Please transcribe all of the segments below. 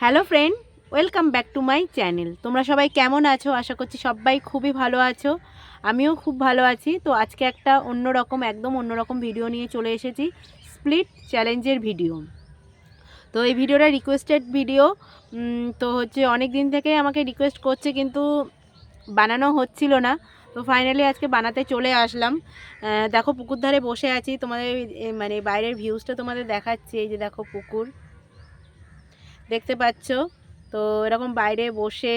Hello friend, welcome back to my channel. তোমরা সবাই কেমন আছো? আশা করছি সবাই খুবই ভালো আছো। আমিও খুব ভালো আছি। তো আজকে একটা একদম অন্যরকম ভিডিও নিয়ে চলে এসেছি, স্প্লিট চ্যালেঞ্জের ভিডিও। তো এই ভিডিওটা রিকোয়েস্টেড ভিডিও। তো অনেক দিন থেকে আমাকে রিকোয়েস্ট করছে, কিন্তু বানানো হচ্ছিল না। তো ফাইনালি আজকে বানাতে চলে আসলাম। দেখো, পুকুর ধারে বসে আছি। তোমাদের মানে বাইরের ভিউজটা তোমাদের দেখাচ্ছি। এই যে দেখো, পুকুর দেখতে পাচ্ছ। তো এরকম বাইরে বসে,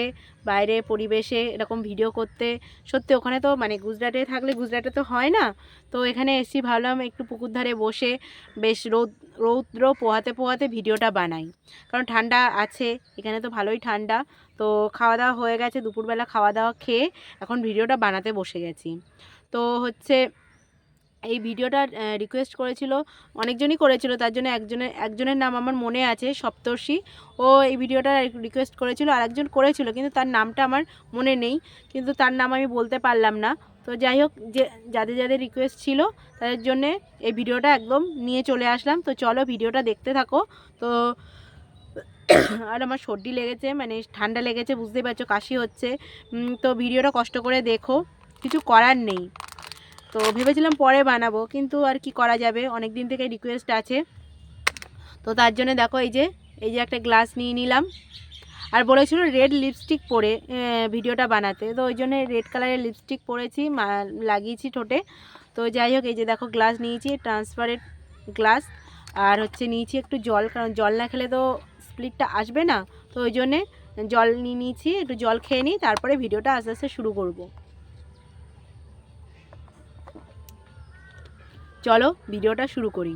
বাইরে পরিবেশে এরকম ভিডিও করতে সত্যি, ওখানে তো মানে গুজরাটে থাকলে গুজরাটে তো হয় না। তো এখানে এসেছি, ভাবলাম একটু পুকুর ধারে বসে বেশ রৌদ্র পোহাতে পোহাতে ভিডিওটা বানাই, কারণ ঠান্ডা আছে এখানে, তো ভালোই ঠান্ডা। তো খাওয়া দাওয়া হয়ে গেছে, দুপুরবেলা খাওয়া দাওয়া খেয়ে এখন ভিডিওটা বানাতে বসে গেছি। তো এই ভিডিওটা রিকোয়েস্ট করেছিল, অনেকজনই করেছিল। তার জন্য একজনের নাম আমার মনে আছে, সপ্তর্ষি। ও এই ভিডিওটা রিকোয়েস্ট করেছিল, আর একজন করেছিল কিন্তু তার নামটা আমার মনে নেই, কিন্তু তার নাম আমি বলতে পারলাম না। তো যাই হোক, যাদের যাদের রিকোয়েস্ট ছিল তাদের জন্যে এই ভিডিওটা একদম নিয়ে চলে আসলাম। তো চলো ভিডিওটা দেখতে থাকো। তো আর আমার সর্দি লেগেছে, মানে ঠান্ডা লেগেছে, বুঝতেই পারছো, কাশি হচ্ছে। তো ভিডিওটা কষ্ট করে দেখো, কিছু করার নেই। তো ভেবেছিলাম পরে বানাবো, কিন্তু আর কি করা যাবে, অনেক দিন থেকে রিকোয়েস্ট আছে। তো তার জন্য দেখো, এই যে একটা গ্লাস নিয়ে নিলাম। আর বলেছিল রেড লিপস্টিক পরে ভিডিওটা বানাতে, তো ওই জন্য রেড কালারের লিপস্টিক পরেছি, লাগিয়েছি ঠোঁটে। তো যাই হোক, এই যে দেখো গ্লাস নিয়েছি, ট্রান্সপারেন্ট গ্লাস। আর নিয়েছি একটু জল, কারণ জল না খেলে তো স্প্লিটটা আসবে না। তো ওই জন্যে জল নিয়ে নিয়েছি, একটু জল খেয়ে নিই, তারপরে ভিডিওটা আস্তে আস্তে শুরু করব। চলো ভিডিওটা শুরু করি।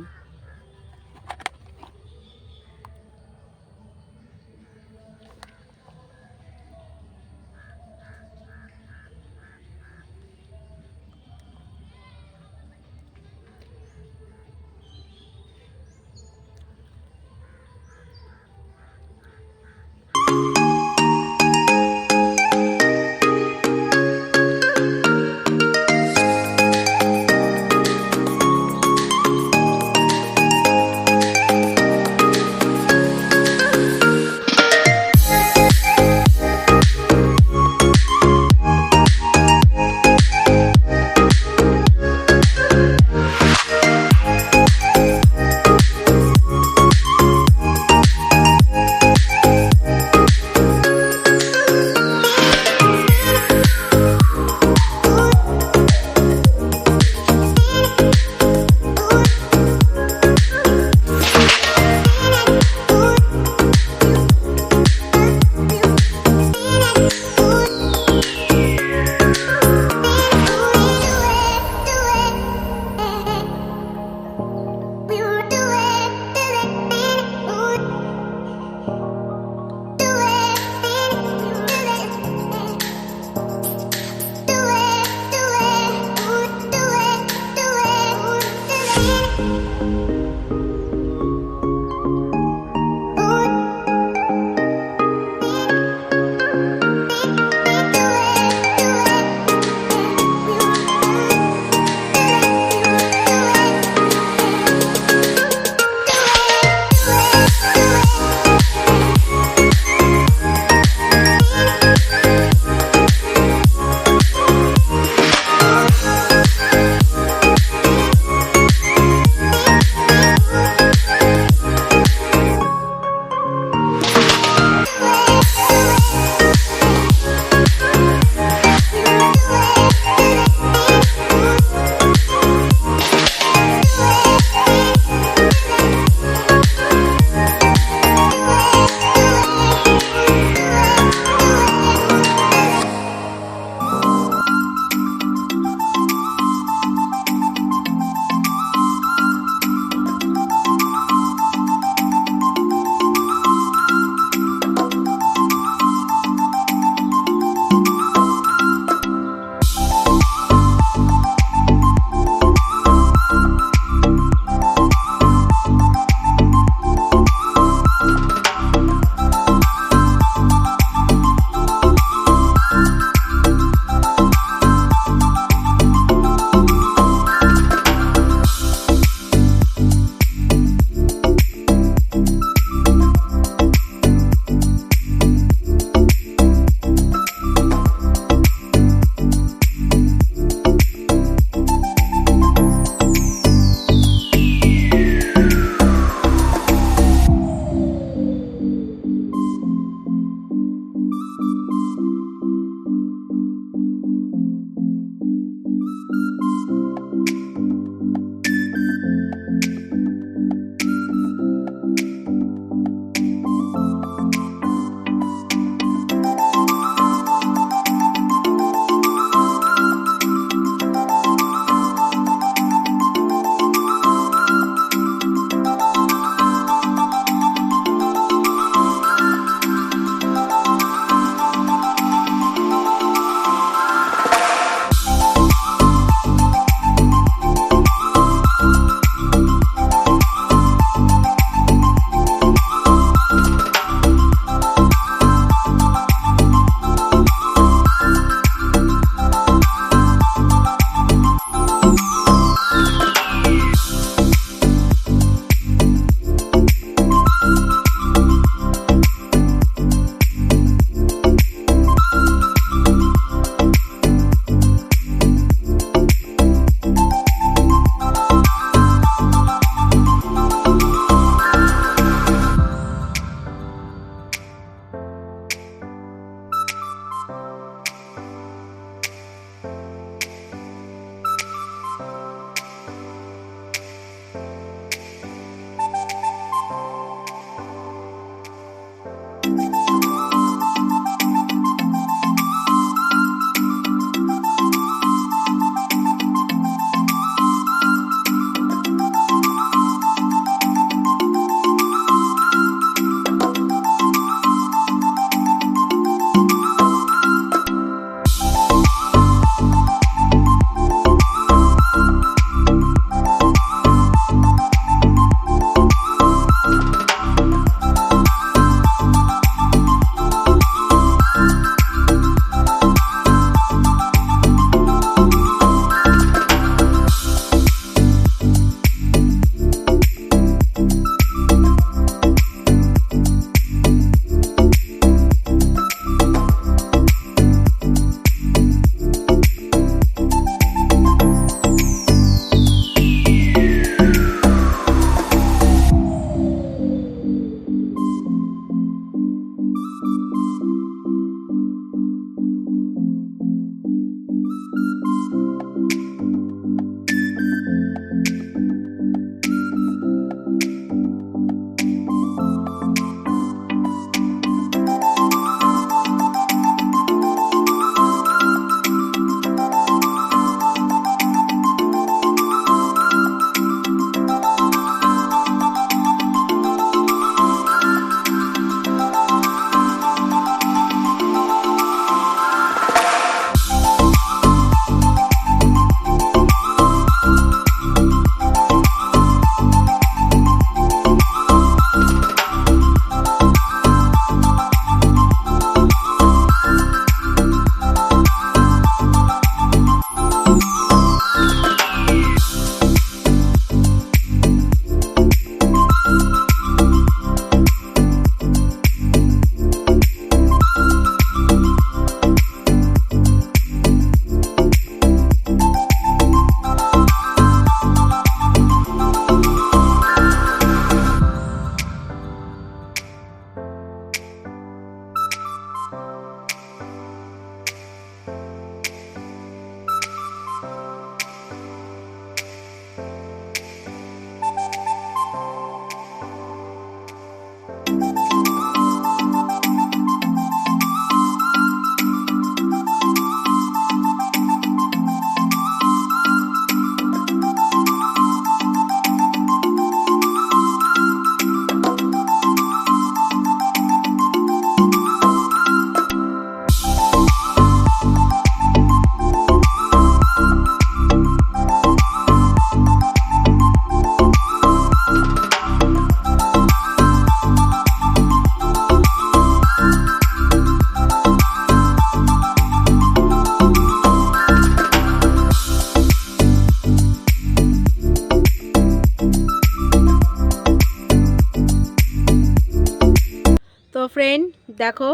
তো ফ্রেন্ড দেখো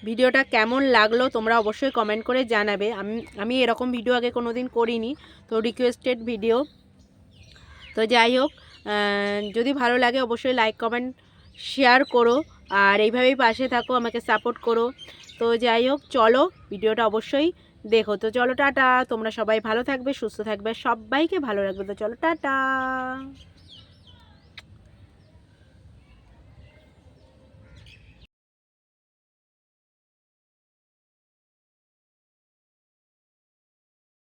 ভিডিওটা কেমন লাগলো তোমরা অবশ্যই কমেন্ট করে জানাবে। আমি এরকম ভিডিও আগে কোনো দিন করিনি, তো রিকোয়েস্টেড ভিডিও। তো যাই হোক, যদি ভালো লাগে অবশ্যই লাইক কমেন্ট শেয়ার করো, আর এইভাবেই পাশে থাকো, আমাকে সাপোর্ট করো। তো যাই হোক, চলো ভিডিওটা অবশ্যই দেখো। তো চলো টাটা, তোমরা সবাই ভালো থাকবে, সুস্থ থাকবে, সবাইকে ভালো রাখবে। তো চলো টাটা।